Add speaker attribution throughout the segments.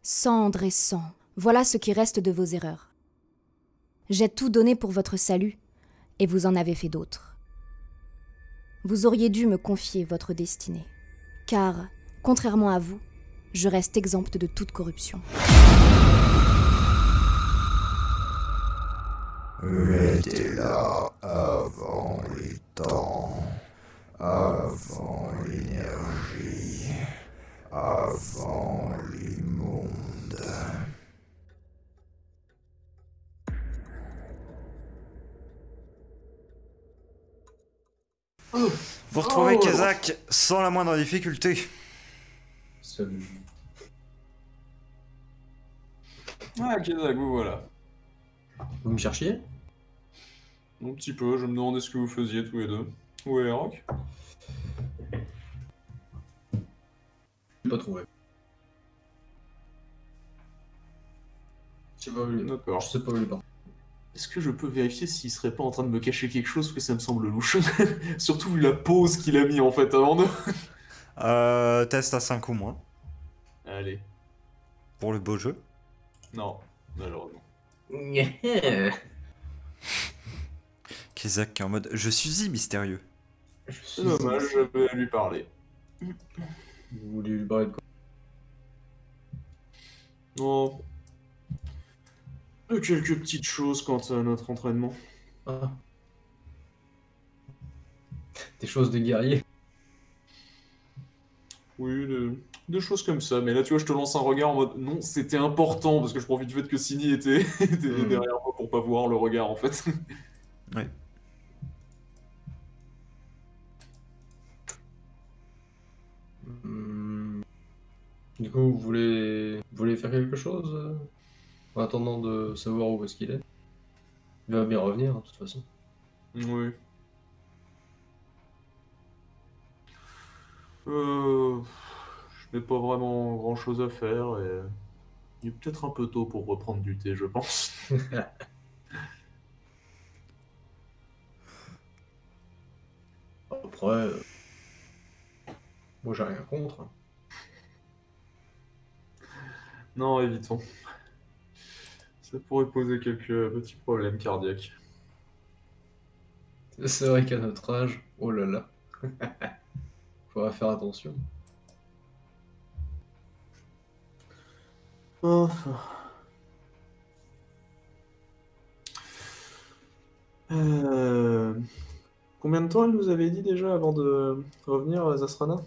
Speaker 1: Cendre et sang, voilà ce qui reste de vos erreurs. J'ai tout donné pour votre salut, et vous en avez fait d'autres. Vous auriez dû me confier votre destinée, car, contrairement à vous, je reste exempte de toute corruption.
Speaker 2: J'étais là avant les temps, avant l'énergie, avant les mondes.
Speaker 3: Vous retrouvez
Speaker 4: Oh.
Speaker 3: Kazak sans la moindre difficulté.
Speaker 4: Salut. Ah, Kazak, vous voilà.
Speaker 5: Vous me cherchiez?
Speaker 4: Un petit peu, je me demandais ce que vous faisiez tous les deux. Où est Rock?
Speaker 5: J'ai pas trouvé. Je sais pas où il est.
Speaker 4: D'accord.
Speaker 5: Je sais pas où il est parti.
Speaker 4: Est-ce que je peux vérifier s'il serait pas en train de me cacher quelque chose, parce que ça me semble louche. Surtout vu la pause qu'il a mis en fait avant de...
Speaker 3: Test à 5 ou moins
Speaker 4: Allez.
Speaker 3: pour le beau jeu.
Speaker 4: Non, malheureusement.
Speaker 3: Kazak qui est en mode je suis mystérieux.
Speaker 4: C'est dommage, je vais lui parler.
Speaker 5: Vous voulez lui parler de quoi?
Speaker 4: Non. Quelques petites choses quant à notre entraînement.
Speaker 5: Ah. Des choses de guerrier.
Speaker 4: Oui, des choses comme ça. Mais là, tu vois, je te lance un regard en mode non, c'était important, parce que je profite du fait que Sini était, derrière moi pour pas voir le regard en fait.
Speaker 3: Ouais.
Speaker 5: Du coup, vous voulez faire quelque chose en attendant de savoir où est-ce qu'il est? Il va bien revenir, de toute façon.
Speaker 4: Oui. Je n'ai pas vraiment grand-chose à faire et il est peut-être un peu tôt pour reprendre du thé, je pense.
Speaker 5: Après, moi j'ai rien contre.
Speaker 4: Non, évitons. Ça pourrait poser quelques petits problèmes cardiaques.
Speaker 5: C'est vrai qu'à notre âge, oh là là, faudra faire attention.
Speaker 4: Enfin. Combien de temps elle nous avait dit déjà avant de revenir, Zasrana?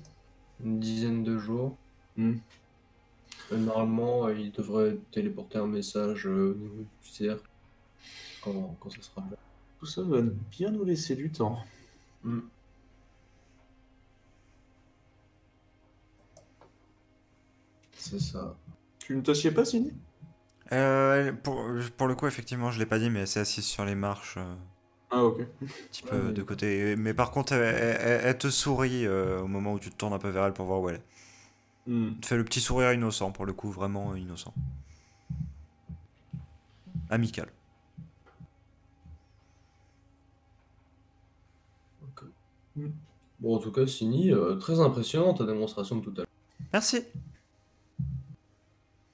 Speaker 5: Une dizaine de jours. Normalement, il devrait téléporter un message au niveau du cercle quand ça sera bon.
Speaker 4: Tout ça va bien nous laisser du temps.
Speaker 5: C'est ça.
Speaker 4: Tu ne t'assieds pas, Sini?
Speaker 3: Pour le coup, effectivement, je l'ai pas dit, mais elle s'est assise sur les marches,
Speaker 4: Ah, ok.
Speaker 3: un petit peu de côté. Mais par contre, elle te sourit au moment où tu te tournes un peu vers elle pour voir où elle est. Elle te fait le petit sourire innocent, pour le coup, vraiment innocent. Amical.
Speaker 5: Ok. Bon, en tout cas, Sini, très impressionnant ta démonstration de tout à l'heure.
Speaker 3: Merci.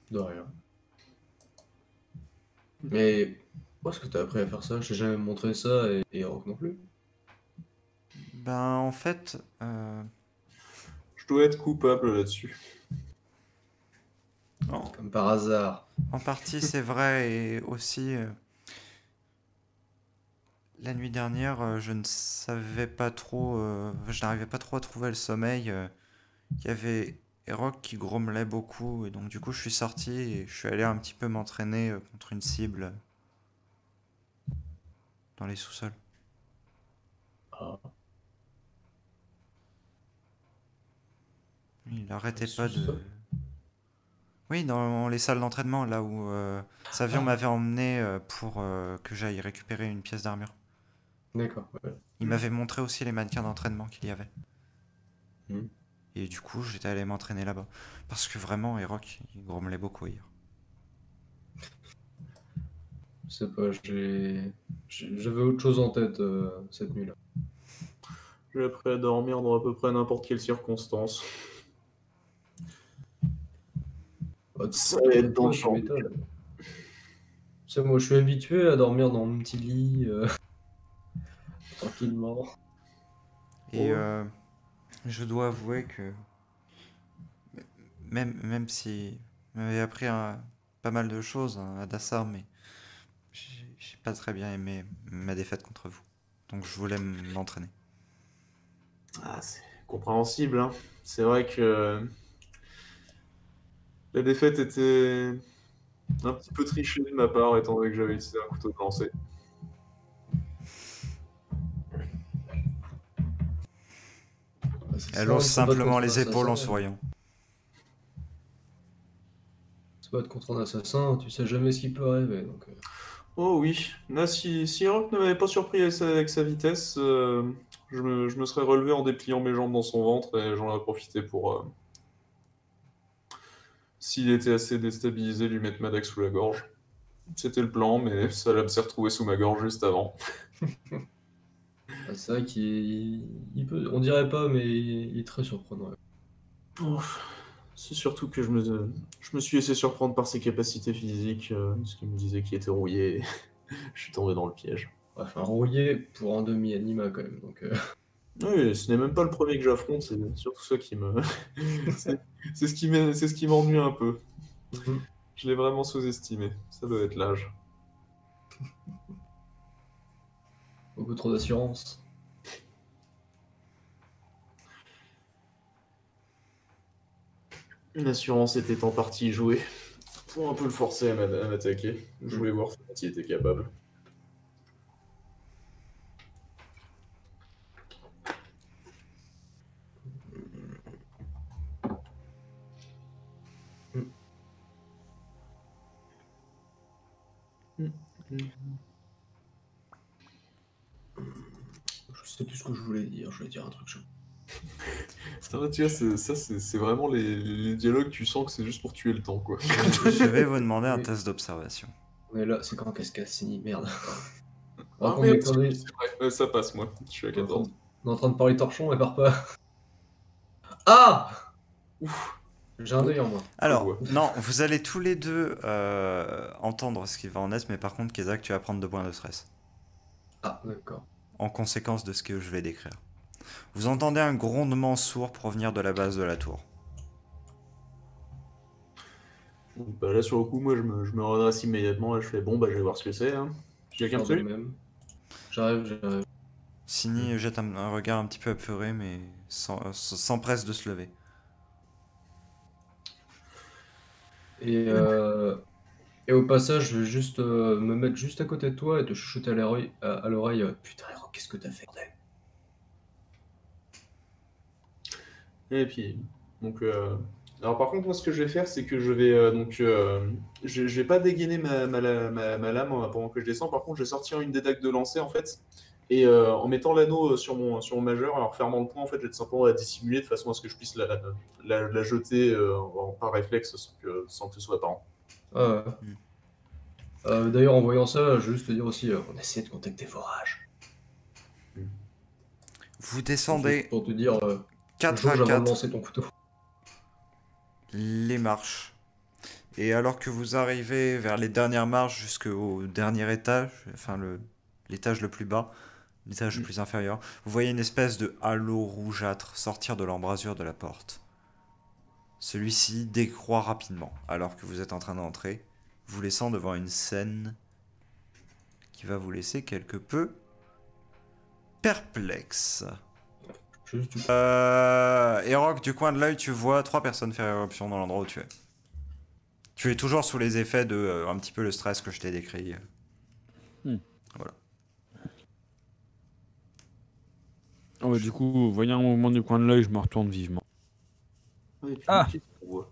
Speaker 5: De rien. Mais où est-ce que t'as appris à faire ça? Je t'ai jamais montré ça et Rock non plus.
Speaker 3: Ben, en fait,
Speaker 4: Je dois être coupable là-dessus.
Speaker 5: Comme par hasard.
Speaker 3: en partie, c'est vrai, et aussi, la nuit dernière, je ne savais pas trop, je n'arrivais pas trop à trouver le sommeil. Il y avait Erok qui grommelait beaucoup, et donc du coup, je suis sorti et je suis allé un petit peu m'entraîner contre une cible dans les sous-sols.
Speaker 5: Ah.
Speaker 3: Il arrêtait pas de...
Speaker 5: Sous-sol?
Speaker 3: Oui, dans les salles d'entraînement, là où Savion m'avait emmené pour que j'aille récupérer une pièce d'armure.
Speaker 5: D'accord, ouais.
Speaker 3: Il m'avait montré aussi les mannequins d'entraînement qu'il y avait.
Speaker 5: Hmm.
Speaker 3: Et du coup, j'étais allé m'entraîner là-bas. Parce que vraiment, Erok, il grommelait beaucoup hier.
Speaker 5: Je sais pas, j'avais autre chose en tête cette nuit-là.
Speaker 4: J'ai appris à dormir dans à peu près n'importe quelle circonstance. Ça va être dans le
Speaker 5: tu
Speaker 4: champ.
Speaker 5: m'étonnes. Tu sais, moi, je suis habitué à dormir dans mon petit lit, tranquillement.
Speaker 3: Et
Speaker 5: Oh.
Speaker 3: je dois avouer que même si vous m'avez appris pas mal de choses hein, à Dassar, mais j'ai pas très bien aimé ma défaite contre vous. Donc je voulais m'entraîner.
Speaker 4: Ah, c'est compréhensible, hein. C'est vrai que la défaite était un petit peu trichée de ma part, étant donné que j'avais utilisé un couteau de lancer.
Speaker 5: Bah, c'est
Speaker 3: Elle
Speaker 5: ça,
Speaker 3: hausse
Speaker 5: se battre
Speaker 3: simplement
Speaker 5: contre un
Speaker 3: les épaules en
Speaker 5: assassin.
Speaker 3: souriant.
Speaker 5: Se battre contre un assassin, tu sais jamais ce qui peut arriver. Donc,
Speaker 4: Oh oui, là, si Rock ne m'avait pas surpris avec sa vitesse, je me serais relevé en dépliant mes jambes dans son ventre et j'en aurais profité pour, s'il était assez déstabilisé, lui mettre ma dague sous la gorge. C'était le plan, mais ça s'est retrouvé sous ma gorge juste avant.
Speaker 5: bah, c'est vrai il peut, on dirait pas, mais il est très surprenant.
Speaker 4: Oh, c'est surtout que je me suis laissé surprendre par ses capacités physiques, ce qui me disait qu'il était rouillé. Je suis tombé dans le piège.
Speaker 5: Enfin, rouillé pour un demi-anima quand même. Donc,
Speaker 4: Oui, ce n'est même pas le premier que j'affronte, c'est surtout ça qui me. c'est c'est ce qui m'ennuie un peu.
Speaker 5: Mhm.
Speaker 4: Je l'ai vraiment sous-estimé. Ça doit être l'âge.
Speaker 5: Beaucoup trop d'assurance.
Speaker 4: L'assurance était en partie jouée pour un peu le forcer à m'attaquer. Je voulais voir ce dont il était capable.
Speaker 5: Je sais plus ce que je voulais dire. Je voulais dire un truc.
Speaker 4: Putain, tu vois, c'est vraiment les dialogues, tu sens que c'est juste pour tuer le temps, quoi.
Speaker 3: Je vais vous demander un
Speaker 5: Oui.
Speaker 3: test d'observation.
Speaker 5: On est là, c'est quand qu'est-ce Cassini, merde. On
Speaker 4: Ah
Speaker 5: raconte
Speaker 4: merde,
Speaker 5: des conneries.
Speaker 4: c'est vrai. Ça passe, moi. Je suis à
Speaker 5: On est en train
Speaker 4: 14.
Speaker 5: de- on est en train de parler torchon, elle part pas. Ah! Ouf! J'ai un deuil en moi.
Speaker 3: Alors,
Speaker 4: vois.
Speaker 3: non, vous allez tous les deux entendre ce qui va en être, mais par contre, Kezak, tu vas prendre 2 points de stress.
Speaker 5: Ah, d'accord.
Speaker 3: En conséquence de ce que je vais décrire. Vous entendez un grondement sourd provenir de la base de la tour.
Speaker 4: Bah là, sur le coup, moi, je me redresse immédiatement. Là, je fais bon, bah, je vais voir ce que c'est. Hein. Quelqu'un me
Speaker 5: Faire de
Speaker 4: suit?
Speaker 5: même. J'arrive.
Speaker 3: Sini jette un regard un petit peu apeuré, mais s'empresse de se lever.
Speaker 5: Et au passage, je vais juste me mettre juste à côté de toi et te chuchoter à l'oreille. Putain, Hero, qu'est-ce que t'as fait, bordel?
Speaker 4: Et puis, donc, alors par contre, moi, ce que je vais faire, c'est que je vais, je vais pas dégainer ma lame pendant que je descends. Par contre, je vais sortir une des dagues de lancer, en fait, et en mettant l'anneau sur mon majeur, alors fermant le point, en fait, je vais tout simplement la dissimuler de façon à ce que je puisse la jeter par réflexe sans que ce soit apparent.
Speaker 5: Ah, ouais. D'ailleurs, en voyant ça, je veux juste te dire aussi, on essaie de contacter Forage.
Speaker 3: Vous descendez
Speaker 5: Pour te dire,
Speaker 3: 4
Speaker 5: jauge
Speaker 3: à
Speaker 5: avant de
Speaker 3: 4
Speaker 5: lancer ton couteau.
Speaker 3: les marches. Et alors que vous arrivez vers les dernières marches jusqu'au dernier étage, enfin l'étage le plus bas, l'étage le plus inférieur, vous voyez une espèce de halo rougeâtre sortir de l'embrasure de la porte. Celui-ci décroît rapidement alors que vous êtes en train d'entrer, vous laissant devant une scène qui va vous laisser quelque peu perplexe.
Speaker 5: Juste-
Speaker 3: Rock, du coin de l'œil, tu vois 3 personnes faire éruption dans l'endroit où tu es. Tu es toujours sous les effets de un petit peu le stress que je t'ai décrit. Voilà.
Speaker 6: Oh, bah, du coup, voyant un mouvement du coin de l'œil, je me retourne vivement.
Speaker 4: Et puis,
Speaker 6: Ah.
Speaker 4: qu'est-ce qu'on voit?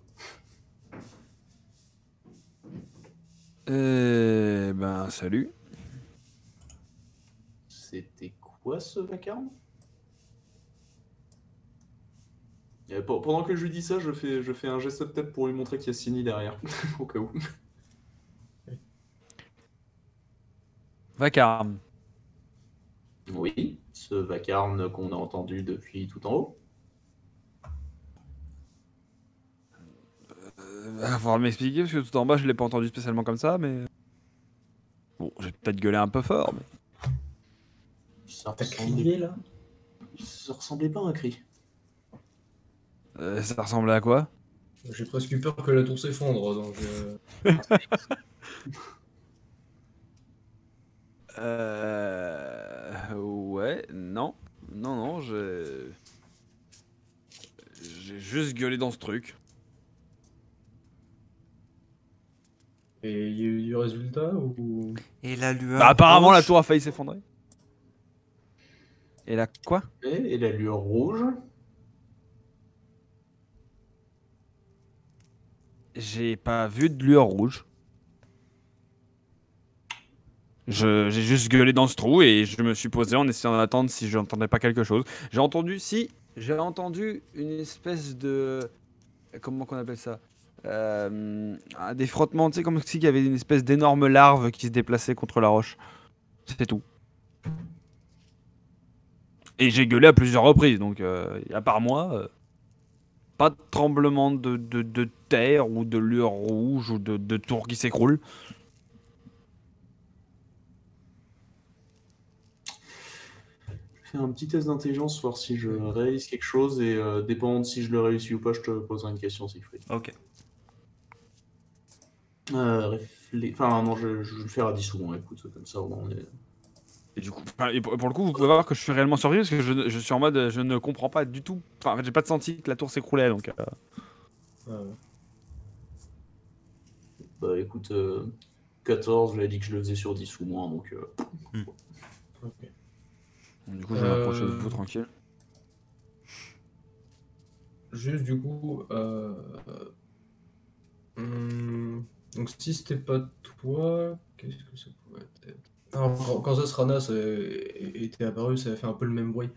Speaker 6: Ben, salut.
Speaker 4: C'était quoi ce vacarme? Pendant que je lui dis ça, je fais un geste de tête pour lui montrer qu'il y a Sini derrière, au cas où.
Speaker 6: Vacarme.
Speaker 4: Oui, ce vacarme qu'on a entendu depuis tout en haut.
Speaker 6: Va falloir m'expliquer parce que tout en bas je l'ai pas entendu spécialement comme ça, mais. Bon, j'ai peut-être gueulé un peu fort, mais.
Speaker 4: Ça
Speaker 5: T'as
Speaker 4: ressemblait...
Speaker 5: crié là?
Speaker 4: ça ressemblait pas à un cri.
Speaker 6: Ça ressemblait à quoi?
Speaker 5: J'ai presque eu peur que la tour s'effondre, donc...
Speaker 6: Ouais, non. Non, non, j'ai juste gueulé dans ce truc.
Speaker 5: Et il y a eu du résultat ou...
Speaker 3: Et la lueur
Speaker 6: Bah, apparemment, la
Speaker 3: rouge
Speaker 6: tour a failli s'effondrer. Et là, quoi?
Speaker 4: Et la lueur rouge.
Speaker 6: J'ai pas vu de lueur rouge. J'ai juste gueulé dans ce trou et je me suis posé en essayant d'attendre si je n'entendais pas quelque chose. J'ai entendu une espèce de... Comment qu'on appelle ça? Des frottements, tu sais, comme s'il y avait une espèce d'énorme larve qui se déplaçait contre la roche. C'est tout. Et j'ai gueulé à plusieurs reprises, donc à part moi, pas de tremblement de terre ou de lueur rouge ou de tour qui s'écroule.
Speaker 4: Fais un petit test d'intelligence, voir si je réalise quelque chose, et dépendant de si je le réussis ou pas, je te poserai une question, Siegfried.
Speaker 3: Ok.
Speaker 4: Enfin, non, je vais le faire à 10 secondes, écoute, comme ça, au moins, on est...
Speaker 6: Et du coup, et pour le coup, vous pouvez voir que je suis réellement surpris parce que je suis en mode, je ne comprends pas du tout. Enfin, en fait, j'ai pas senti que la tour s'écroulait, donc.
Speaker 4: Bah écoute, 14, j'avais dit que je le faisais sur 10 ou moins, donc...
Speaker 5: Ok.
Speaker 6: Du coup, je vais m'approcher de vous tranquille.
Speaker 5: Juste du coup, donc si c'était pas toi, qu'est-ce que ça pouvait être? Alors, quand Zasrana était apparu, ça avait fait un peu le même bruit.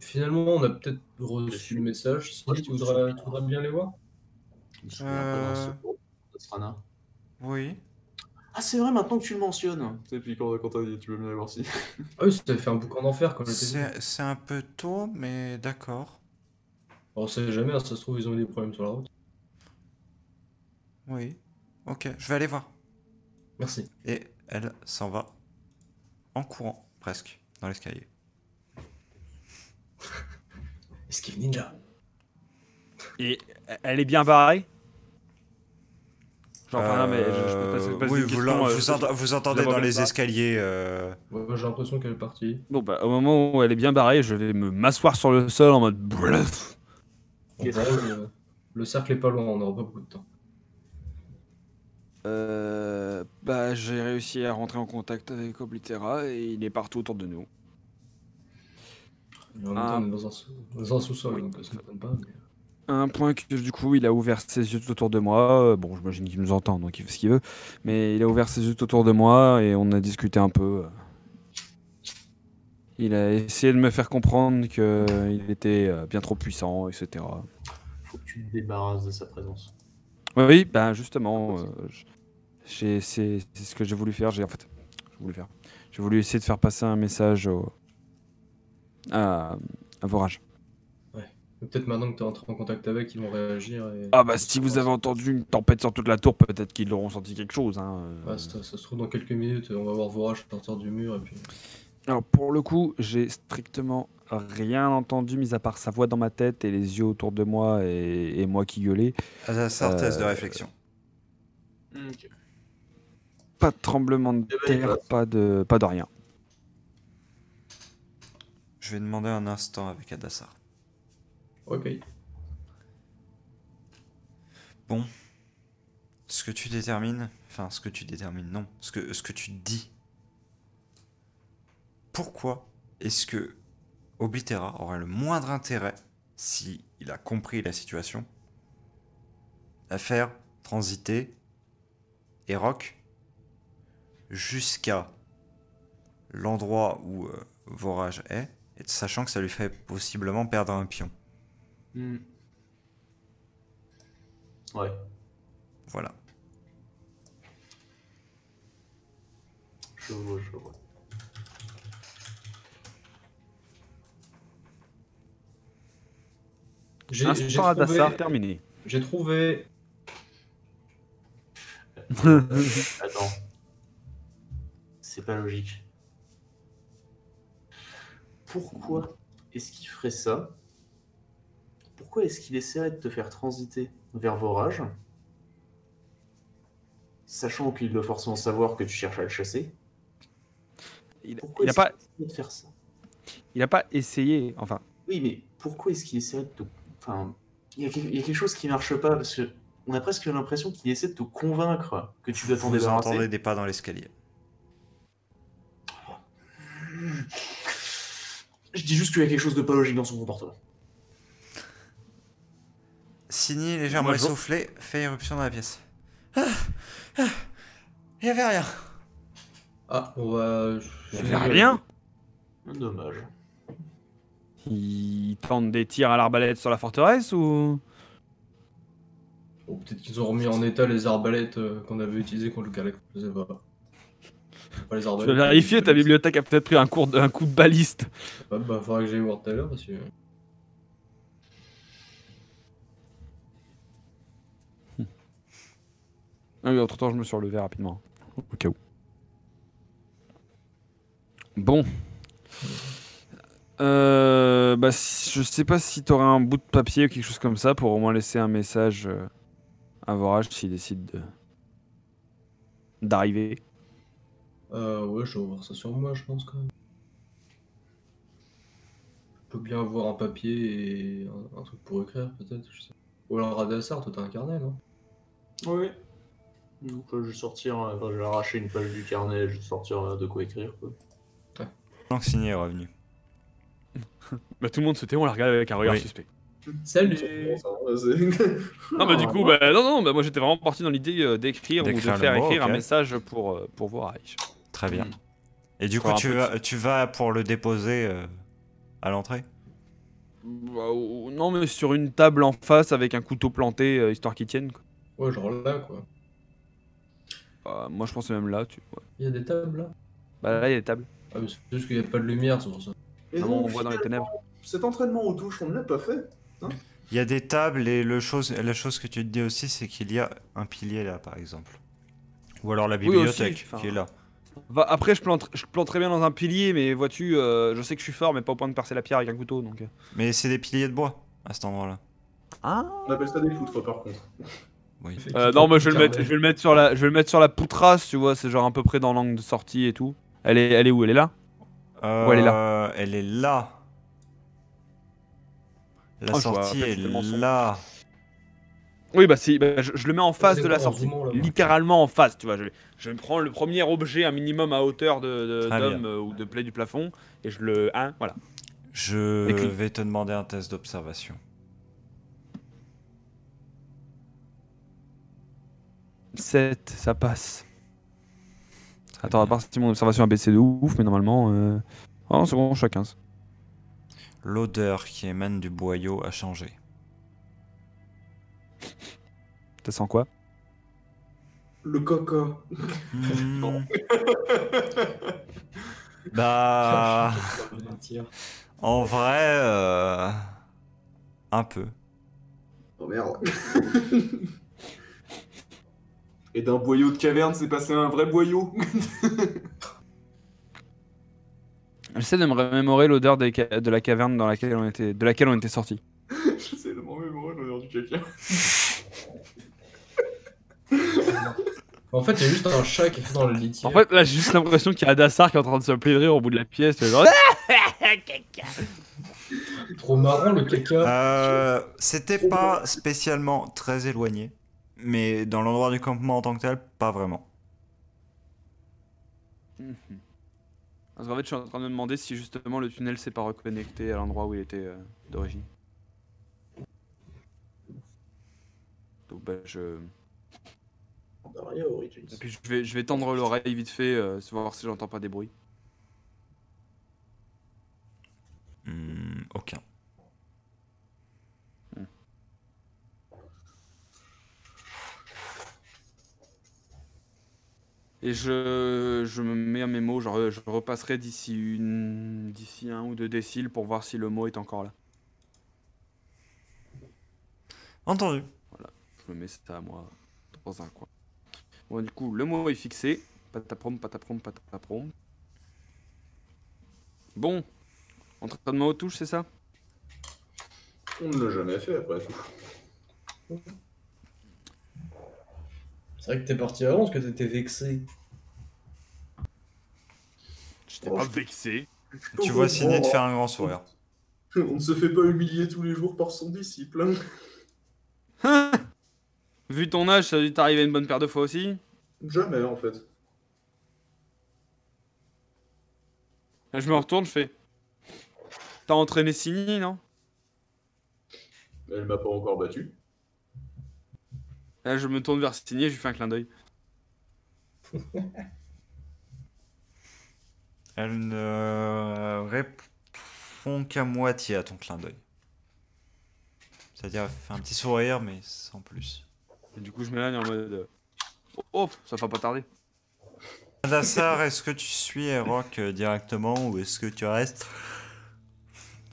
Speaker 5: Finalement, on a peut-être reçu le message. Si
Speaker 4: Moi, je
Speaker 5: tu
Speaker 4: me
Speaker 5: voudrais,
Speaker 4: souviens.
Speaker 5: tu voudrais bien les voir?
Speaker 4: Je me souviens pas d'un second, Asrana.
Speaker 3: Oui.
Speaker 4: Ah, c'est vrai, maintenant que tu le mentionnes. Tu sais, puis quand t'as dit, tu veux bien aller voir si...
Speaker 5: Ah oui, ça avait fait un boucan d'enfer quand j'étais venu.
Speaker 3: C'est un peu tôt, mais d'accord.
Speaker 5: On sait jamais, hein, ça se trouve, ils ont eu des problèmes sur la route.
Speaker 3: Oui. Ok, je vais aller voir.
Speaker 5: Merci.
Speaker 3: Et elle s'en va en courant, presque, dans l'escalier.
Speaker 5: Esquive ninja.
Speaker 6: Et elle est bien barrée? Genre, enfin, non, mais je pose
Speaker 3: oui,
Speaker 6: une question,
Speaker 3: vous entendez
Speaker 6: la vois
Speaker 3: dans
Speaker 6: bien
Speaker 3: les
Speaker 6: barrée.
Speaker 3: escaliers.
Speaker 5: Ouais, j'ai l'impression qu'elle est partie.
Speaker 6: Bon, bah, au moment où elle est bien barrée, je vais m'asseoir sur le sol en mode bluff.
Speaker 5: En gros, le cercle est pas loin, on n'aura pas beaucoup de temps.
Speaker 6: Bah, j'ai réussi à rentrer en contact avec Oblitera et il est partout autour de nous.
Speaker 5: Et en même temps, on est dans un sous-sol,
Speaker 6: Oui.
Speaker 5: donc ça ne m'étonne pas. Mais...
Speaker 6: Un point que du coup il a ouvert ses yeux tout autour de moi. Bon, j'imagine qu'il nous entend donc il fait ce qu'il veut. Mais il a ouvert ses yeux tout autour de moi et on a discuté un peu. Il a essayé de me faire comprendre qu'il était bien trop puissant, etc.
Speaker 4: Faut que tu te débarrasses de sa présence.
Speaker 6: Oui, bah justement, c'est ce que j'ai voulu faire. J'ai voulu essayer de faire passer un message à Vorage.
Speaker 5: Peut-être maintenant que tu es entré en contact avec, ils vont réagir. Et...
Speaker 6: Ah bah si vous avez entendu une tempête sur toute la tour, peut-être qu'ils auront senti quelque chose. Hein.
Speaker 5: Ouais, ça se trouve, dans quelques minutes, on va voir Vorage sortir du mur et puis...
Speaker 6: Alors pour le coup, j'ai strictement rien entendu, mis à part sa voix dans ma tête et les yeux autour de moi et moi qui gueulais.
Speaker 3: Test de réflexion.
Speaker 4: Ok.
Speaker 6: Pas de tremblement de terre, pas de rien.
Speaker 3: Je vais demander un instant avec Adassar.
Speaker 5: Ok.
Speaker 3: Bon. Ce que tu détermines, non, ce que tu dis. Pourquoi est-ce que Oblitera aura le moindre intérêt, si il a compris la situation, à faire transiter Erok jusqu'à l'endroit où Vorage est, et sachant que ça lui fait possiblement perdre un pion.
Speaker 4: Ouais.
Speaker 3: Voilà.
Speaker 4: Je vois.
Speaker 5: J'ai
Speaker 6: Instant Adassar terminé.
Speaker 5: J'ai trouvé.
Speaker 4: Attends. C'est pas logique. Pourquoi est-ce qu'il ferait ça? Pourquoi est-ce qu'il essaierait de te faire transiter vers Vorage, sachant qu'il doit forcément savoir que tu cherches à le chasser? Pourquoi
Speaker 6: Il a
Speaker 4: est-ce
Speaker 6: pas,
Speaker 4: qu'il essaierait de faire ça?
Speaker 6: il a pas essayé. Enfin,
Speaker 4: Oui, mais pourquoi est-ce qu'il essaierait de te... Enfin, il y a quelque chose qui marche pas, parce que on a presque l'impression qu'il essaie de te convaincre que tu dois t'en
Speaker 3: Vous
Speaker 4: débarrasser.
Speaker 3: entendez des pas dans l'escalier.
Speaker 4: Je dis juste qu'il y a quelque chose de pas logique dans son comportement.
Speaker 3: Signy, légèrement
Speaker 6: Moi, je-
Speaker 3: essoufflé, fait éruption dans la pièce. Il y avait rien.
Speaker 5: Ah, on va.
Speaker 6: il y avait rien.
Speaker 4: Dommage.
Speaker 6: Ils tentent des tirs à l'arbalète sur la forteresse ou...
Speaker 5: Ou peut-être qu'ils ont remis en état les arbalètes qu'on avait utilisées contre le Calec. Je sais pas. Pas les
Speaker 6: Tu
Speaker 5: arbalètes.
Speaker 6: vas vérifier, ta bibliothèque a peut-être pris un coup de baliste.
Speaker 5: Ouais, bah, faudra que j'aille voir tout à l'heure parce que.
Speaker 6: Ah oui, entre-temps, je me suis relevé rapidement. Au cas où. Bon. Bah, je sais pas si t'aurais un bout de papier ou quelque chose comme ça pour au moins laisser un message à Vorage s'il décide d'arriver.
Speaker 5: Ouais, je vais voir ça sur moi, je pense quand même. Je peux bien avoir un papier et un truc pour écrire, peut-être. Je sais. Ou alors Radassar, toi t'as un carnet, non?
Speaker 4: Oui. Donc je vais sortir, enfin, je vais arracher une page du carnet, je vais sortir de quoi écrire, quoi.
Speaker 3: Donc Signy est revenu.
Speaker 6: Bah, tout le monde se tait, on la regarde avec un regard
Speaker 3: Oui.
Speaker 6: suspect.
Speaker 5: Salut!
Speaker 6: Non, bah, du coup, bah, non, bah, moi j'étais vraiment parti dans l'idée d'écrire ou de
Speaker 3: D'écrire le
Speaker 6: faire
Speaker 3: mot,
Speaker 6: écrire
Speaker 3: ok.
Speaker 6: un message pour Vorage.
Speaker 3: Très bien. Et du
Speaker 6: Pour
Speaker 3: coup,
Speaker 6: un peu
Speaker 3: tu vas pour le déposer à l'entrée?
Speaker 6: Bah, non, mais sur une table en face avec un couteau planté, histoire qu'il tienne. Quoi.
Speaker 5: Ouais, genre là, quoi.
Speaker 6: Moi je pensais même là. Ouais.
Speaker 5: Il y a des tables là?
Speaker 6: Bah là, il y a des tables.
Speaker 5: Ah, mais c'est juste qu'il n'y a pas de lumière, c'est pour ça.
Speaker 4: Et
Speaker 6: Vraiment,
Speaker 4: donc,
Speaker 6: on voit dans les ténèbres.
Speaker 4: cet entraînement aux touches, on ne l'a pas fait.
Speaker 3: Il y a des tables et la chose que tu te dis aussi, c'est qu'il y a un pilier là, par exemple. Ou alors la
Speaker 6: Oui, aussi,
Speaker 3: bibliothèque
Speaker 6: enfin.
Speaker 3: qui est là.
Speaker 6: Après, je plante très bien dans un pilier, mais vois-tu, je sais que je suis fort, mais pas au point de percer la pierre avec un couteau. Donc...
Speaker 3: Mais c'est des piliers de bois à cet endroit-là.
Speaker 6: Ah
Speaker 4: On appelle ça des poutres, par contre.
Speaker 3: Oui.
Speaker 6: non, moi je vais le mettre sur la poutrasse, tu vois, c'est genre à peu près dans l'angle de sortie et tout. Elle est où? Elle est là? Ou elle est là?
Speaker 3: Elle est là. La
Speaker 6: Oh, je vois
Speaker 3: sortie
Speaker 6: pas,
Speaker 3: est
Speaker 6: c'est tellement sombre.
Speaker 3: là.
Speaker 6: Oui, bah si, bah, je le mets en face
Speaker 5: c'est
Speaker 6: de la
Speaker 5: quoi, en
Speaker 6: sortie.
Speaker 5: zoomant, là,
Speaker 6: Littéralement en face, tu vois. Je prends le premier objet, un minimum à hauteur
Speaker 3: Très
Speaker 6: d'homme
Speaker 3: bien.
Speaker 6: ou de plaie du plafond, et je le. Hein, voilà.
Speaker 3: Je
Speaker 6: Écrit.
Speaker 3: vais te demander un test d'observation.
Speaker 6: 7, ça passe. Attends, à part si mon observation a baissé de ouf, mais normalement. Oh non, c'est bon, je suis à 15.
Speaker 3: L'odeur qui émane du boyau a changé.
Speaker 6: Ça sent quoi?
Speaker 4: Le coca.
Speaker 3: Hmm. Bah, en vrai, un peu.
Speaker 4: Oh merde. Et d'un boyau de caverne, c'est passé à un vrai boyau.
Speaker 6: J'essaie de me remémorer l'odeur de la caverne de laquelle on était sorti.
Speaker 4: J'essaie de m'en mémorer l'odeur du caca.
Speaker 5: En fait, il y a juste un chat qui fait dans le litière.
Speaker 6: En fait, là, j'ai juste l'impression qu'il y a Dassar qui est en train de se plaindre de rire au bout de la pièce. Genre...
Speaker 5: Trop marrant le caca.
Speaker 3: C'était pas spécialement très éloigné, mais dans l'endroit du campement en tant que tel, pas vraiment.
Speaker 6: Parce qu'en fait, je suis en train de me demander si justement le tunnel s'est pas reconnecté à l'endroit où il était d'origine. Donc, bah, Et puis, je vais tendre l'oreille vite fait, voir si j'entends pas des bruits.
Speaker 3: Aucun.
Speaker 6: Et je me mets à mes mots, genre je repasserai d'ici 1 ou 2 déciles pour voir si le mot est encore là.
Speaker 3: Entendu.
Speaker 6: Voilà. me mets ça à moi dans un coin. Bon, du coup, le mot est fixé. Pataprom, pataprom, pataprom. Bon, entraînement aux touches, c'est ça?
Speaker 4: On ne l'a jamais fait après tout.
Speaker 5: C'est vrai que t'es parti avant parce que t'étais vexé.
Speaker 6: J'étais
Speaker 4: Oh,
Speaker 6: pas
Speaker 4: je-
Speaker 6: vexé.
Speaker 3: Tu vois Ciné de faire un grand sourire.
Speaker 4: On ne se fait pas humilier tous les jours par son disciple. Hein.
Speaker 6: Vu ton âge, ça a dû t'arriver une bonne paire de fois aussi.
Speaker 4: Jamais en fait.
Speaker 6: Là, je me retourne, je fais. T'as entraîné Signy, non?
Speaker 4: Elle m'a pas encore battu.
Speaker 6: Là, je me tourne vers Signy et je lui fais un clin d'œil.
Speaker 3: Elle ne répond qu'à moitié à ton clin d'œil. C'est-à-dire, elle fait un petit sourire, mais sans plus.
Speaker 6: Et du coup, je m'éloigne en mode. Oh, ça va pas tarder.
Speaker 3: Adassar, est-ce que tu suis Erok directement ou est-ce que tu restes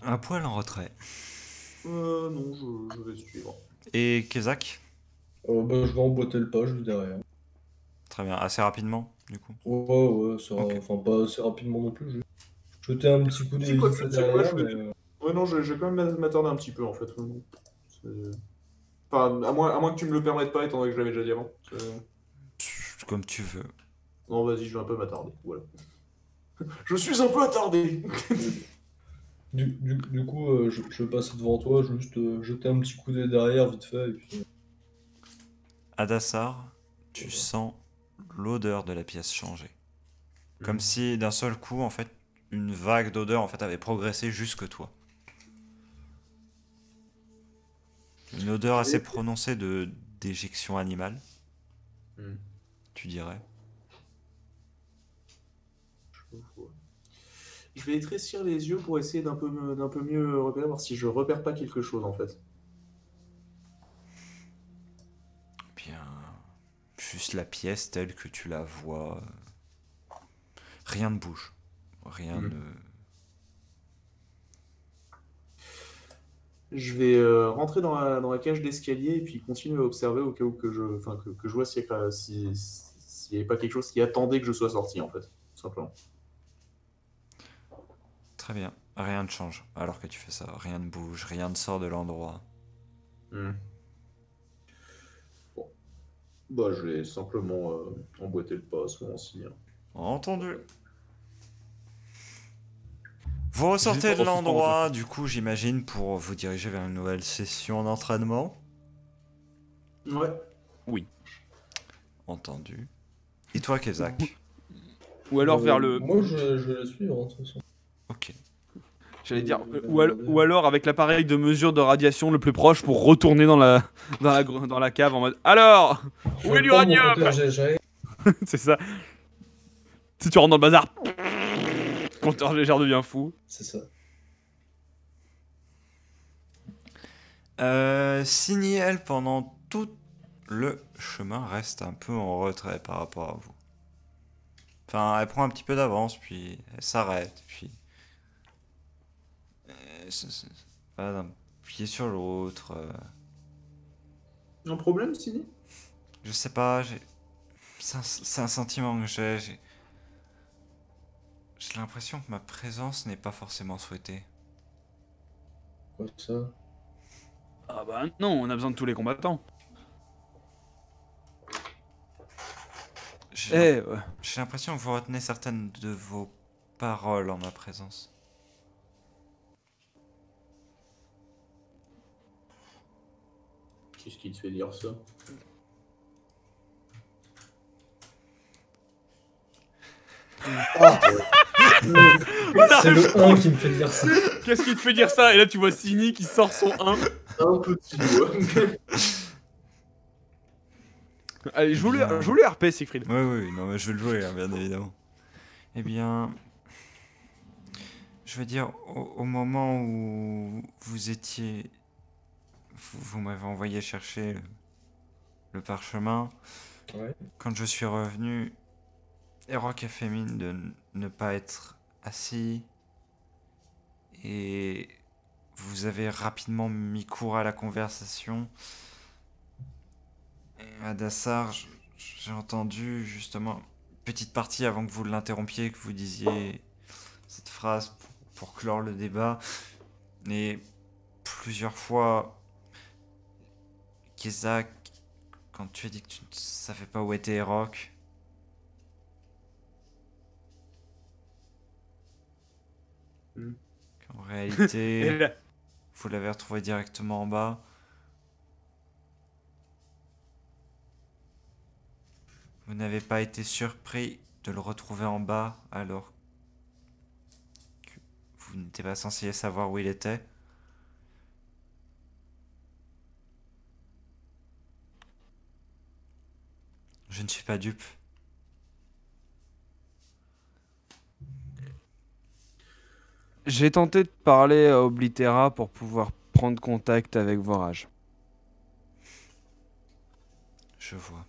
Speaker 3: un poil en retrait?
Speaker 4: Non, je vais suivre.
Speaker 3: Et Kezak?
Speaker 5: Bah, je vais emboîter le pas, je vais derrière.
Speaker 3: Très bien, assez rapidement, du coup.
Speaker 5: Ouais, ça,
Speaker 3: Ok.
Speaker 5: enfin pas assez rapidement non plus. Je jeter un petit coup
Speaker 4: C'est quoi,
Speaker 5: d'hélice
Speaker 4: c'est quoi,
Speaker 5: derrière,
Speaker 4: je vais-
Speaker 5: mais...
Speaker 4: Ouais, non, je vais quand même m'attarder un petit peu en fait. C'est- Enfin, à moins que tu me le permettes pas, étant donné que je l'avais déjà dit avant.
Speaker 3: Comme tu veux.
Speaker 4: Non, vas-y, je vais un peu m'attarder. Voilà. Je suis un peu attardé.
Speaker 5: Du coup, je vais passer devant toi, juste jeter un petit coup d'œil derrière, vite fait, et puis...
Speaker 3: Adassar, tu sens l'odeur de la pièce changer. Comme si d'un seul coup, en fait, une vague d'odeur en fait avait progressé jusque toi. Une odeur assez prononcée de d'éjection animale,
Speaker 4: Hmm.
Speaker 3: tu dirais.
Speaker 4: Je vais étrécir les yeux pour essayer d'un peu mieux repérer, voir si je repère pas quelque chose en fait.
Speaker 3: Bien, juste la pièce telle que tu la vois. Rien ne bouge. Rien
Speaker 4: Mhm.
Speaker 3: ne...
Speaker 4: Je vais rentrer dans la cage d'escalier et puis continuer à observer au cas où que je vois s'il n'y avait pas quelque chose qui attendait que je sois sorti en fait, tout simplement.
Speaker 3: Très bien. Rien ne change alors que tu fais ça. Rien ne bouge, rien ne sort de l'endroit.
Speaker 4: Hmm. Bon. Bah, je vais simplement emboîter le pas à ce moment-ci. Hein.
Speaker 3: Entendu. Vous ressortez
Speaker 6: J'hésite
Speaker 3: de
Speaker 6: pas en
Speaker 3: l'endroit, du coup, j'imagine, pour vous diriger vers une nouvelle session d'entraînement.
Speaker 4: Ouais.
Speaker 3: Entendu. Et toi, Kezak?
Speaker 6: Ou alors vers le.
Speaker 5: Moi, je vais la suivre, hein, de toute façon.
Speaker 3: Ok.
Speaker 6: J'allais dire. Ou alors avec l'appareil de mesure de radiation le plus proche pour retourner dans la cave en mode. Alors
Speaker 5: Je
Speaker 6: Où
Speaker 5: vais
Speaker 6: est
Speaker 5: prendre mon
Speaker 6: l'uranium?
Speaker 5: compteur GG.
Speaker 6: C'est ça. Si tu rentres dans le bazar. Compteur légère devient fou.
Speaker 5: C'est ça.
Speaker 3: Signy, elle, pendant tout le chemin, reste un peu en retrait par rapport à vous. Enfin, elle prend un petit peu d'avance, puis elle s'arrête, puis... va d'un pied sur l'autre.
Speaker 4: Un problème, Sini?
Speaker 3: Je sais pas, c'est un sentiment que j'ai l'impression que ma présence n'est pas forcément souhaitée.
Speaker 5: Quoi ça?
Speaker 6: Ah bah non, on a besoin de tous les combattants.
Speaker 3: J'ai l'impression que vous retenez certaines de vos paroles en ma présence.
Speaker 4: Qu'est-ce qui te fait dire ça?
Speaker 5: C'est le 1 qui me fait dire ça.
Speaker 6: Qu'est-ce qui te fait dire ça? Et là tu vois Signy qui sort son 1.
Speaker 4: Un petit doigt.
Speaker 6: Allez, joue-le RP Siegfried.
Speaker 3: Oui, non, mais je vais le jouer, hein, bien évidemment. Eh bien, je veux dire, au moment où vous étiez... Vous m'avez envoyé chercher le parchemin.
Speaker 5: Ouais.
Speaker 3: Quand je suis revenu, Erok a fait mine de ne pas être assis. Et vous avez rapidement mis court à la conversation. Dassar, j'ai entendu justement une petite partie avant que vous l'interrompiez, que vous disiez cette phrase pour clore le débat. Et plusieurs fois, Kézak, quand tu as dit que tu ne savais pas où était Rock, qu'en
Speaker 6: Et
Speaker 3: réalité,
Speaker 6: là-
Speaker 3: vous l'avez retrouvé directement en bas. Vous n'avez pas été surpris de le retrouver en bas alors que vous n'étiez pas censé savoir où il était. Je ne suis pas dupe.
Speaker 6: J'ai tenté de parler à Oblitera pour pouvoir prendre contact avec Vorage.
Speaker 3: Je vois.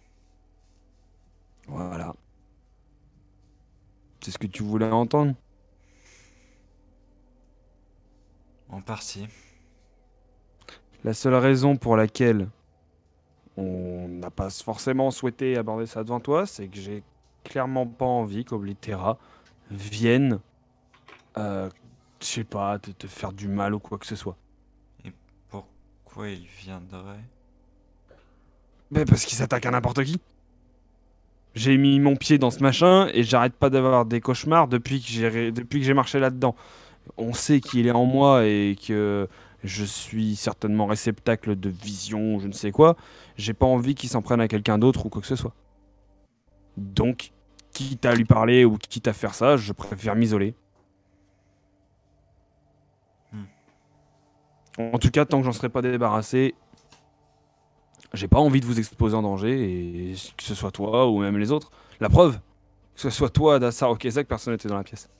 Speaker 6: Voilà. C'est ce que tu voulais entendre?
Speaker 3: En partie.
Speaker 6: La seule raison pour laquelle on n'a pas forcément souhaité aborder ça devant toi, c'est que j'ai clairement pas envie qu'Oblitera vienne, je sais pas, te faire du mal ou quoi que ce soit.
Speaker 3: Et pourquoi il viendrait?
Speaker 6: Ben parce qu'il s'attaque à n'importe qui. J'ai mis mon pied dans ce machin et j'arrête pas d'avoir des cauchemars depuis que j'ai marché là-dedans. On sait qu'il est en moi et que je suis certainement réceptacle de vision ou je ne sais quoi. J'ai pas envie qu'il s'en prenne à quelqu'un d'autre ou quoi que ce soit. Donc, quitte à lui parler ou quitte à faire ça, je préfère m'isoler. En tout cas, tant que j'en serai pas débarrassé, j'ai pas envie de vous exposer en danger, et que ce soit toi ou même les autres. La preuve, que ce soit toi, Dassar ou Kezak, personne n'était dans la pièce.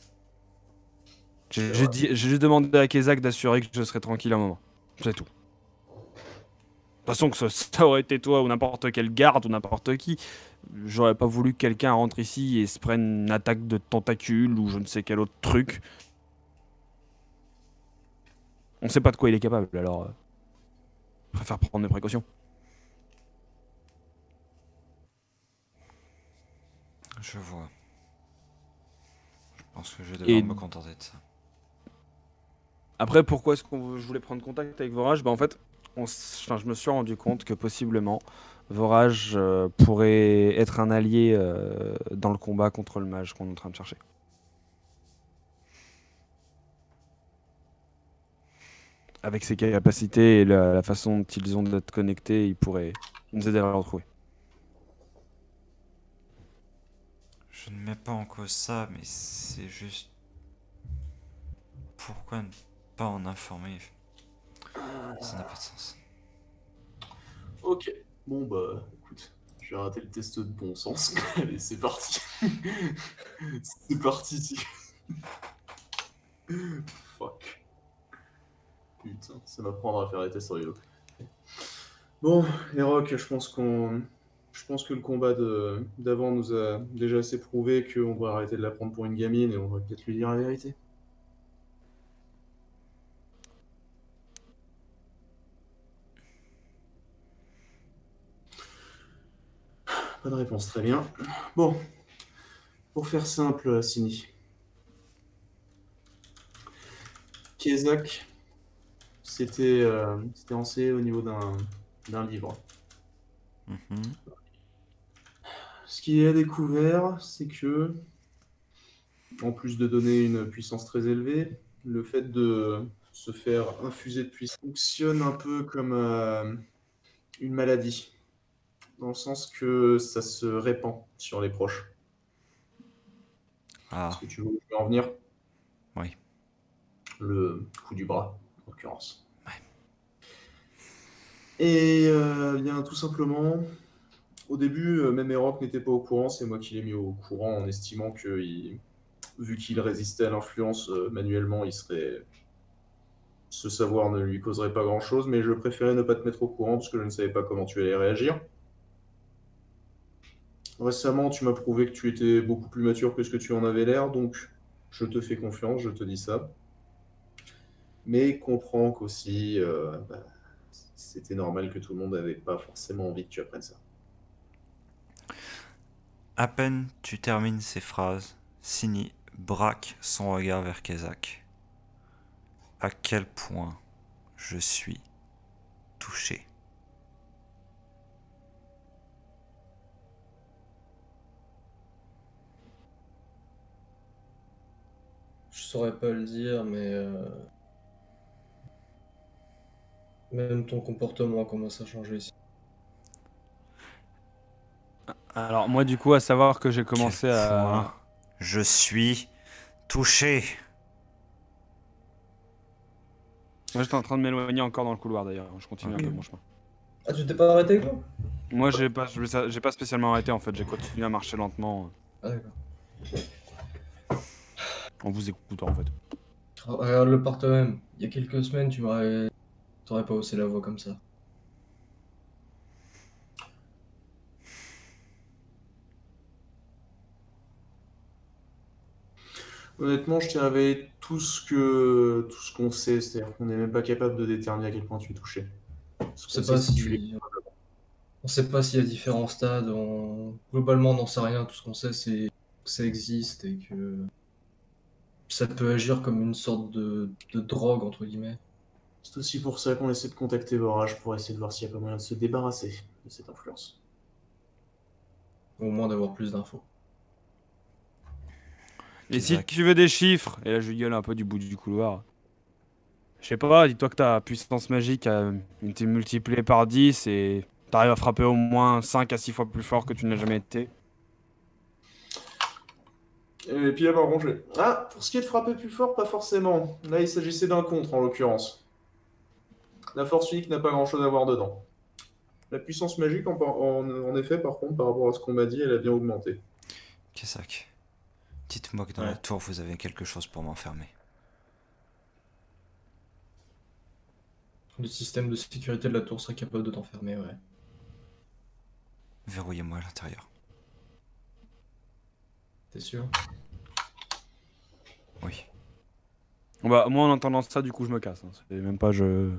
Speaker 6: J'ai juste demandé à Kezak d'assurer que je serais tranquille un moment. C'est tout. De toute façon, que ça aurait été toi ou n'importe quel garde ou n'importe qui, j'aurais pas voulu que quelqu'un rentre ici et se prenne une attaque de tentacules ou je ne sais quel autre truc. On sait pas de quoi il est capable, alors je préfère prendre mes précautions.
Speaker 3: Je vois. Je pense que je vais
Speaker 6: Et
Speaker 3: devoir me contenter de ça.
Speaker 6: après, pourquoi est-ce je voulais prendre contact avec Vorage? Bah en fait, je me suis rendu compte que possiblement Vorage pourrait être un allié dans le combat contre le mage qu'on est en train de chercher. Avec ses capacités et la façon dont ils ont d'être connectés, il pourrait nous aider à le retrouver.
Speaker 3: Je ne mets pas en cause ça, mais c'est juste... Pourquoi ne pas en informer? Ça n'a pas de sens.
Speaker 4: Ok. Bon bah, écoute, je vais rater le test de bon sens. Allez, c'est parti. C'est parti. Fuck. Putain, ça m'apprendra à faire des tests sérieux. Bon, Rock, je pense que le combat d'avant nous a déjà assez prouvé qu'on devrait arrêter de la prendre pour une gamine et on devrait peut-être lui dire la vérité. Pas de réponse, très bien. Bon, pour faire simple, Sini. Kezak, c'était lancé au niveau d'un livre.
Speaker 3: Mhm.
Speaker 4: Ce qu'il a découvert, c'est que, en plus de donner une puissance très élevée, le fait de se faire infuser de puissance fonctionne un peu comme une maladie, dans le sens que ça se répand sur les proches.
Speaker 3: Ah,
Speaker 4: Est-ce que tu veux où je veux en venir?
Speaker 3: oui.
Speaker 4: Le coup du bras, en l'occurrence.
Speaker 3: Ouais.
Speaker 4: Et bien tout simplement, au début, même Erok n'était pas au courant, c'est moi qui l'ai mis au courant en estimant que, vu qu'il résistait à l'influence manuellement, ce savoir ne lui causerait pas grand-chose, mais je préférais ne pas te mettre au courant parce que je ne savais pas comment tu allais réagir. Récemment, tu m'as prouvé que tu étais beaucoup plus mature que ce que tu en avais l'air, donc je te fais confiance, je te dis ça. Mais comprends qu'aussi, c'était normal que tout le monde n'avait pas forcément envie que tu apprennes ça.
Speaker 3: À peine tu termines ces phrases, Sini braque son regard vers Kezak. À quel point je suis touché.
Speaker 5: Je saurais pas le dire, mais même ton comportement commence à changer ici.
Speaker 6: Alors moi du coup, à savoir que j'ai
Speaker 3: Quel
Speaker 6: commencé
Speaker 3: point
Speaker 6: à...
Speaker 3: je suis touché.
Speaker 6: Moi j'étais en train de m'éloigner encore dans le couloir d'ailleurs, je continue un
Speaker 3: Ok.
Speaker 6: peu mon chemin.
Speaker 5: Ah, tu t'es pas arrêté toi?
Speaker 6: Moi j'ai pas spécialement arrêté en fait, j'ai continué à marcher lentement
Speaker 5: Ah d'accord.
Speaker 6: en vous écoutant en fait.
Speaker 5: Regarde-le par toi-même. Il y a quelques semaines, t'aurais pas haussé la voix comme ça.
Speaker 4: Honnêtement, je t'ai révélé tout ce qu'on sait, c'est-à-dire qu'on n'est même pas capable de déterminer à quel point tu es touché. Ce
Speaker 5: On
Speaker 4: qu'on
Speaker 5: sait pas
Speaker 4: sait, c'est que tu l'es.
Speaker 5: on sait pas s'il y a différents stades. Globalement, on n'en sait rien. Tout ce qu'on sait, c'est que ça existe et que ça peut agir comme une sorte de drogue, entre guillemets.
Speaker 4: C'est aussi pour ça qu'on essaie de contacter Vorage pour essayer de voir s'il n'y a pas moyen de se débarrasser de cette influence.
Speaker 5: Au moins d'avoir plus d'infos.
Speaker 6: Et si
Speaker 3: Kezak.
Speaker 6: tu veux des chiffres, et là je gueule un peu du bout du couloir. Je sais pas, dis-toi que ta puissance magique a été multipliée par 10 et t'arrives à frapper au moins 5 à 6 fois plus fort que tu n'as jamais été.
Speaker 4: Et puis là, par contre, ah, pour ce qui est de frapper plus fort, pas forcément. Là, il s'agissait d'un contre, en l'occurrence. La force unique n'a pas grand-chose à voir dedans. La puissance magique, en effet, par contre, par rapport à ce qu'on m'a dit, elle a bien augmenté.
Speaker 3: Kezak, dites-moi que dans
Speaker 5: Ouais.
Speaker 3: la tour vous avez quelque chose pour m'enfermer.
Speaker 5: Le système de sécurité de la tour serait capable de t'enfermer, ouais.
Speaker 3: Verrouillez-moi à l'intérieur.
Speaker 5: T'es sûr?
Speaker 3: Oui.
Speaker 6: Bon bah moi en entendant ça du coup je me casse. Hein. C'est même pas je...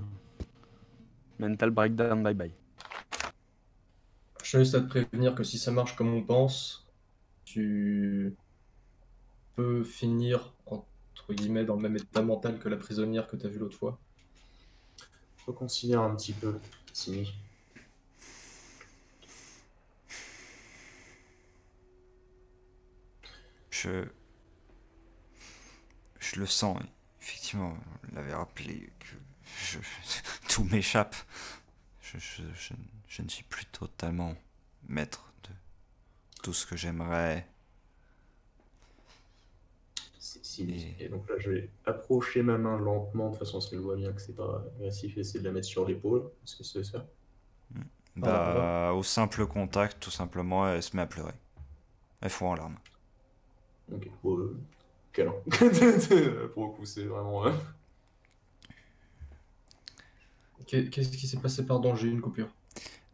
Speaker 6: Mental breakdown, bye bye.
Speaker 5: Je tiens juste à te prévenir que si ça marche comme on pense, tu peux finir, entre guillemets, dans le même état mental que la prisonnière que t'as vue l'autre fois.
Speaker 4: Reconsidère un petit peu, Simi.
Speaker 3: Je le sens, effectivement, on l'avait rappelé que tout m'échappe. Je ne suis plus totalement maître de tout ce que j'aimerais.
Speaker 4: Simi. Et donc là, je vais approcher ma main lentement, de façon à ce qu'elle voit bien que c'est pas agressif, et essayer de la mettre sur l'épaule. Est-ce que c'est ça?
Speaker 3: Bah, au simple contact, tout simplement, elle se met à pleurer. Elle fond en larmes.
Speaker 4: Ok, bon, câlin. Pour le coup, c'est vraiment.
Speaker 5: Qu'est-ce qui s'est passé, pardon, j'ai eu une coupure.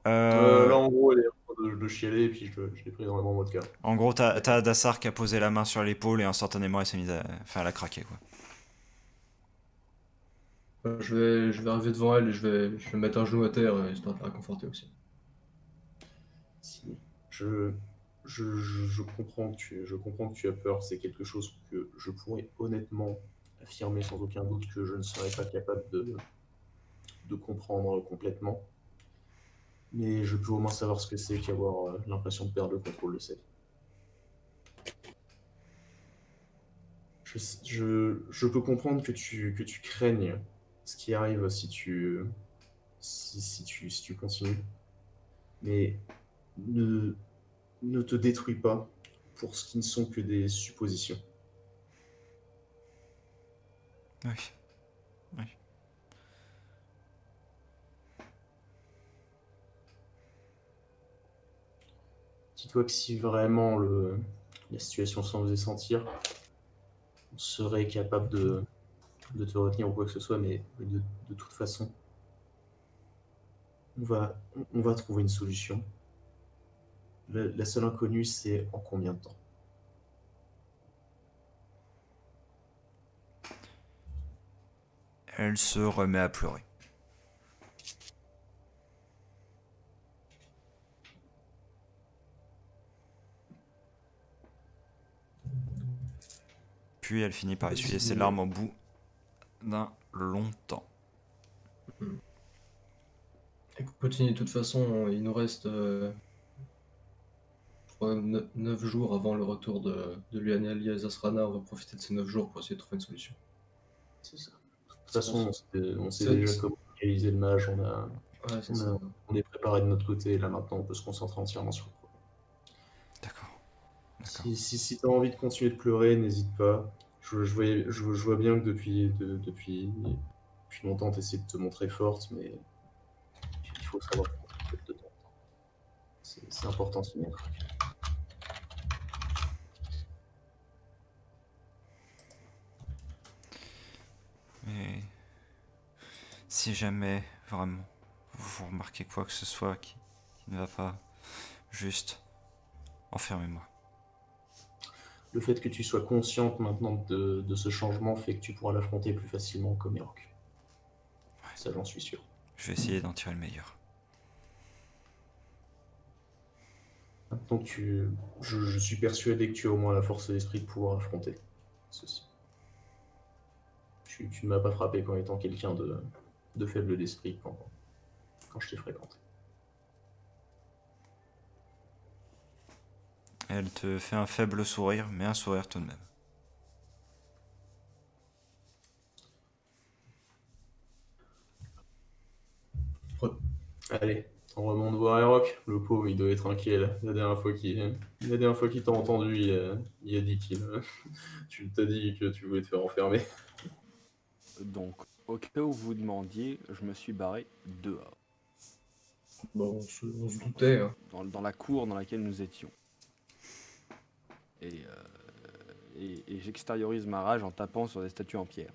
Speaker 4: Là, en gros, elle est en train de chialer, et puis je l'ai pris vraiment en mode câlin.
Speaker 3: En gros, t'as Adassar qui a posé la main sur l'épaule et instantanément elle s'est mise à. Enfin, elle a craqué quoi.
Speaker 5: Je vais arriver devant elle et je vais mettre un genou à terre, histoire de la réconforter aussi.
Speaker 4: Si. Je, je comprends que tu as peur. C'est quelque chose que je pourrais honnêtement affirmer sans aucun doute que je ne serais pas capable de comprendre complètement. Mais je peux au moins savoir ce que c'est qu'avoir l'impression de perdre le contrôle de sa vie. Je peux comprendre que tu craignes ce qui arrive si tu continues. Mais ne, ne te détruis pas pour ce qui ne sont que des suppositions.
Speaker 3: Oui. Oui.
Speaker 4: Dis-toi que si vraiment la situation s'en faisait sentir, on serait capable de te retenir ou quoi que ce soit, mais de toute façon, on va trouver une solution. La seule inconnue, c'est en combien de temps.
Speaker 3: Elle se remet à pleurer. Puis elle finit par essuyer ses larmes au bout d'un long temps.
Speaker 5: Continue, de toute façon, il nous reste 9 jours avant le retour de Lionel et Zasrana. On va profiter de ces 9 jours pour essayer de trouver une solution.
Speaker 4: C'est ça. De toute façon, on sait
Speaker 5: C'est-
Speaker 4: déjà comment réaliser le mage,
Speaker 5: Ouais, c'est ça.
Speaker 4: on est préparé de notre côté, et là maintenant on peut se concentrer entièrement sur le problème.
Speaker 3: D'accord.
Speaker 4: Si tu as envie de continuer de pleurer, n'hésite pas. Je vois bien que depuis longtemps tu essaies de te montrer forte, mais il faut savoir prendre un peu de temps. C'est important de se mettre.
Speaker 3: Mais si jamais vraiment vous remarquez quoi que ce soit qui ne va pas, juste enfermez-moi.
Speaker 4: Le fait que tu sois consciente maintenant de ce changement fait que tu pourras l'affronter plus facilement comme Erok. Ça, j'en suis sûr.
Speaker 3: Je vais essayer d'en tirer le meilleur.
Speaker 4: Maintenant que je suis persuadé que tu as au moins la force d'esprit de pouvoir affronter ceci. Tu ne m'as pas frappé comme étant quelqu'un de faible d'esprit quand je t'ai fréquenté.
Speaker 3: Elle te fait un faible sourire, mais un sourire tout de même.
Speaker 4: Allez, on remonte voir Erok. Le pauvre, il doit être inquiet là. La dernière fois qu'il t'a entendu, il a dit tu t'as dit que tu voulais te faire enfermer.
Speaker 6: Donc, au cas où vous demandiez, je me suis barré dehors,
Speaker 5: Bon, on se doutait. Hein.
Speaker 6: dans la cour dans laquelle nous étions. Et j'extériorise ma rage en tapant sur des statues en pierre.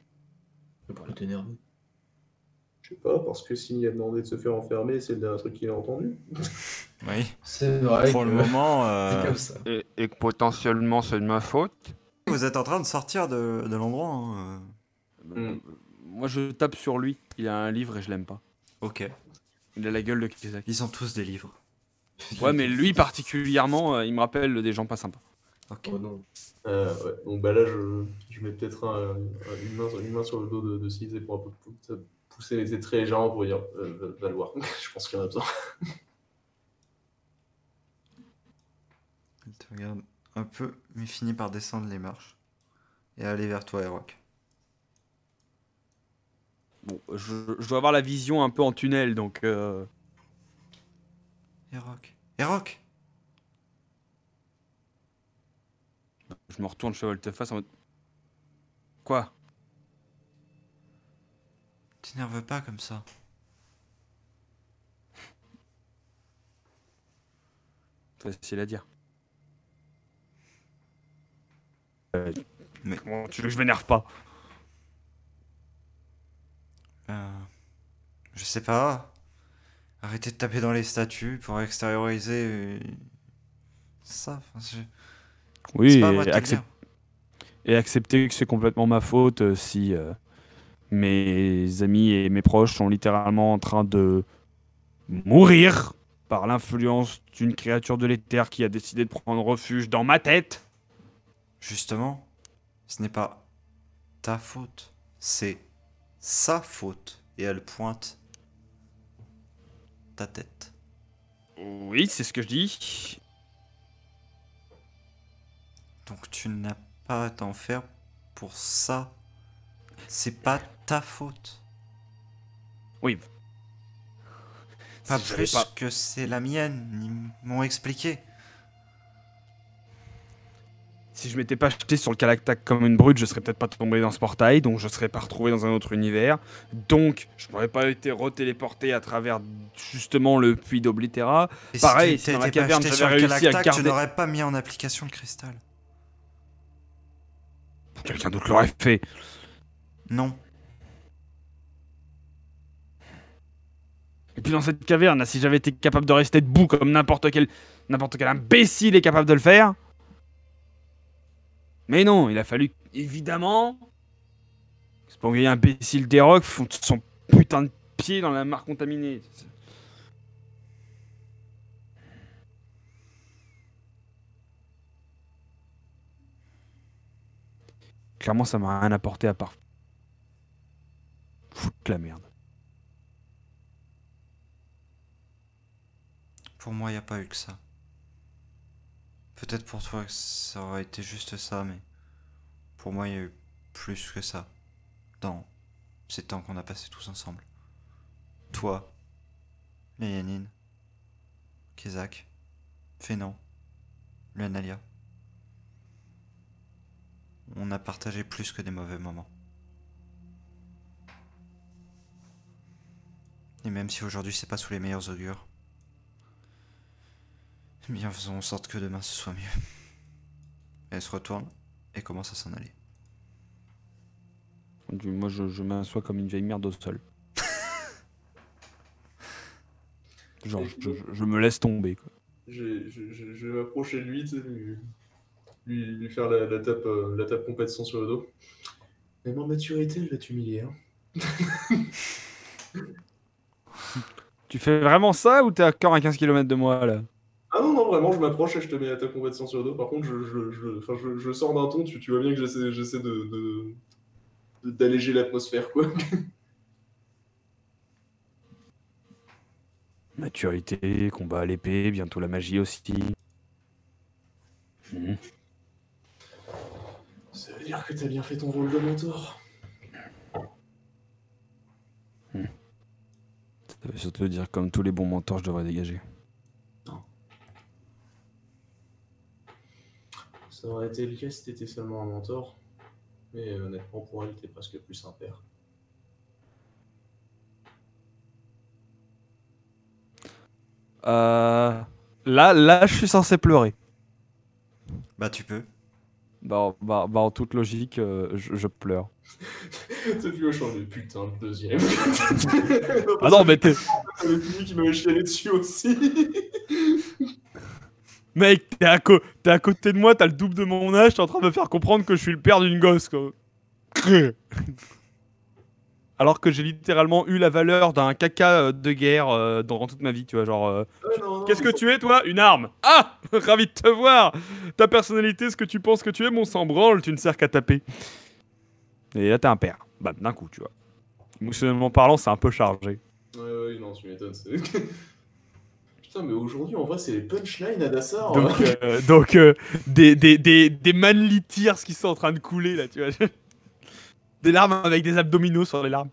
Speaker 5: Pourquoi t'es énervé?
Speaker 4: Je sais pas, parce que s'il a demandé de se faire enfermer, c'est le dernier truc qu'il a entendu.
Speaker 3: Oui.
Speaker 5: C'est vrai
Speaker 3: Pour
Speaker 5: que
Speaker 3: le moment,
Speaker 5: c'est comme ça.
Speaker 6: Et que potentiellement c'est de ma faute.
Speaker 3: vous êtes en train de sortir de l'endroit. Hein.
Speaker 6: Moi je tape sur lui. Il a un livre et je l'aime pas.
Speaker 3: Ok.
Speaker 6: Il a la gueule de Kizak.
Speaker 3: Ils ont tous des livres.
Speaker 6: Ouais, mais lui particulièrement, il me rappelle des gens pas sympas.
Speaker 3: Ok.
Speaker 5: Oh non.
Speaker 4: Ouais. Donc bah là, je mets peut-être une main sur le dos de Cizé pour un peu pousser les traits légèrement pour dire va le voir. Je pense qu'il y en a besoin.
Speaker 3: Elle te regarde un peu, mais finit par descendre les marches et aller vers toi, Erok.
Speaker 6: Bon, je dois avoir la vision un peu en tunnel, donc...
Speaker 3: Erok. Erok!
Speaker 6: Je me retourne, je fais volte-face en mode... Quoi?
Speaker 3: T'énerve pas comme ça.
Speaker 6: Facile à dire.
Speaker 3: Mais
Speaker 6: Comment tu veux que je m'énerve pas?
Speaker 3: je sais pas. Arrêtez de taper dans les statues pour extérioriser ça. Enfin,
Speaker 6: Oui,
Speaker 3: c'est pas à moi de te le dire.
Speaker 6: et accepter que c'est complètement ma faute si mes amis et mes proches sont littéralement en train de mourir par l'influence d'une créature de l'éther qui a décidé de prendre refuge dans ma tête.
Speaker 3: Justement, ce n'est pas ta faute, c'est sa faute. Et elle pointe ta tête.
Speaker 6: Oui, c'est ce que je dis.
Speaker 3: Donc tu n'as pas à t'en faire pour ça. C'est pas ta faute.
Speaker 6: Oui.
Speaker 3: Pas
Speaker 6: Si j'avais
Speaker 3: plus que c'est la mienne, ils m'ont expliqué.
Speaker 6: Si je m'étais pas jeté sur le Calactac comme une brute, je serais peut-être pas tombé dans ce portail, donc je serais pas retrouvé dans un autre univers. Donc, je n'aurais pas été retéléporté à travers justement le puits d'Oblitera.
Speaker 3: Et
Speaker 6: Pareil,
Speaker 3: si
Speaker 6: si dans la
Speaker 3: t'étais pas
Speaker 6: caverne
Speaker 3: jeté
Speaker 6: j'avais
Speaker 3: sur le
Speaker 6: réussi à
Speaker 3: Galactac, tu
Speaker 6: garder...
Speaker 3: n'aurais pas mis en application le cristal.
Speaker 6: Quelqu'un d'autre l'aurait fait.
Speaker 3: Non.
Speaker 6: Et puis dans cette caverne, si j'avais été capable de rester debout comme n'importe quel imbécile est capable de le faire... Mais non, il a fallu, évidemment, que ce vieil imbécile d'Erok fonde son putain de pied dans la mare contaminée. Clairement, ça m'a rien apporté à part foutre la merde.
Speaker 3: Pour moi, il n'y a pas eu que ça. Peut-être pour toi, ça aurait été juste ça, mais pour moi, il y a eu plus que ça dans ces temps qu'on a passés tous ensemble. Toi, Léanine, Kézak, Fénan, Luanalia. On a partagé plus que des mauvais moments. Et même si aujourd'hui c'est pas sous les meilleurs augures, eh bien faisons en sorte que demain ce soit mieux. Et elle se retourne et commence à s'en aller.
Speaker 6: Moi, je m'assois comme une vieille merde au sol. Genre, je me laisse tomber, quoi.
Speaker 4: Je vais m'approcher de lui, tu sais, lui faire la tape compétition sur le dos. Même en maturité, elle va t'humilier. Hein.
Speaker 6: Tu fais vraiment ça ou t'es encore à 15 km de moi, là?
Speaker 4: Ah non, non, vraiment, je m'approche et je te mets la tape compétition sur le dos. Par contre, je sors d'un ton, tu vois bien que j'essaie d'alléger l'atmosphère, quoi.
Speaker 6: Maturité, combat à l'épée, bientôt la magie aussi.
Speaker 4: Ça veut dire que t'as bien fait ton rôle de mentor.
Speaker 6: Ça veut surtout dire comme tous les bons mentors, je devrais dégager.
Speaker 4: Non. Ça aurait été le cas si t'étais seulement un mentor. Mais honnêtement, pour elle, t'es presque plus un père.
Speaker 6: Là, je suis censé pleurer.
Speaker 3: Bah tu peux.
Speaker 6: En toute logique, je pleure.
Speaker 4: T'as vu au champ de putain, le deuxième.
Speaker 6: Ah non, mais t'es...
Speaker 4: C'est lui qui m'avait chialé dessus aussi.
Speaker 6: Mec, t'es à côté de moi, t'as le double de mon âge, t'es en train de me faire comprendre que je suis le père d'une gosse, quoi. Alors que j'ai littéralement eu la valeur d'un caca de guerre dans toute ma vie, tu vois, genre... Qu'est-ce que tu es, toi? Une arme! Ah! Ravi de te voir! Ta personnalité, ce que tu penses que tu es, mon sang branle, tu ne sers qu'à taper. Et là, t'es un père. Bah, d'un coup, tu vois. Émotionnellement parlant, c'est un peu chargé.
Speaker 4: Ouais, non, tu m'étonnes. Putain, mais aujourd'hui, en vrai, c'est les punchlines à Dassar.
Speaker 6: Donc, des manly tears qui sont en train de couler, là, tu vois. Des larmes avec des abdominaux sur les larmes.